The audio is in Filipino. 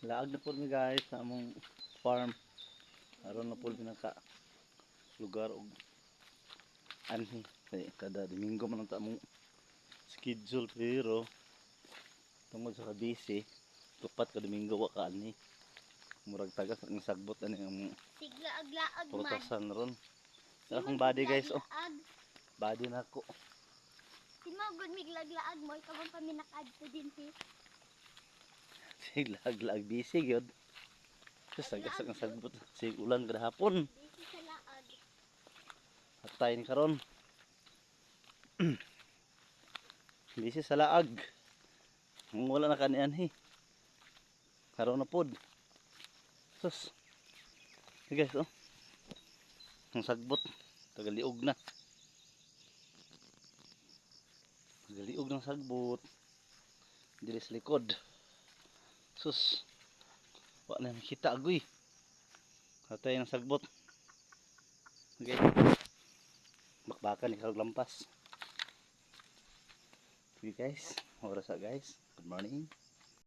Laag na po mi guys sa among farm. Aron na po pinaka lugar og anhi. Kaya kada Domingo man ang among schedule pero tungod sa kabisi tupat ka Domingo wa ka anhi. Murag tagas ang sagbot ani ang Siglaag-laag man. prutasan ron. Sa akong body guys oh. Body na ako. Si mo gud miglag-laag mo ikaw ang paminakadto din si. Siglag-lag busy gyud. Tagas ang sagbot sig ulan kada hapon. Busy sa laag. Hatay ni karon. Busy sa laag. Wala na kanian he. Karon na pod. Sus. Hey guys, oh. Ang sagbot. Tagaliog na. Tagaliog ng sagbot. Dili sa likod. Sus. Wala na nakita agoy. Hatay ng sagbot. Okay. Bakbakan ni Karog Lampas. Okay guys. Oras sa guys. Good morning.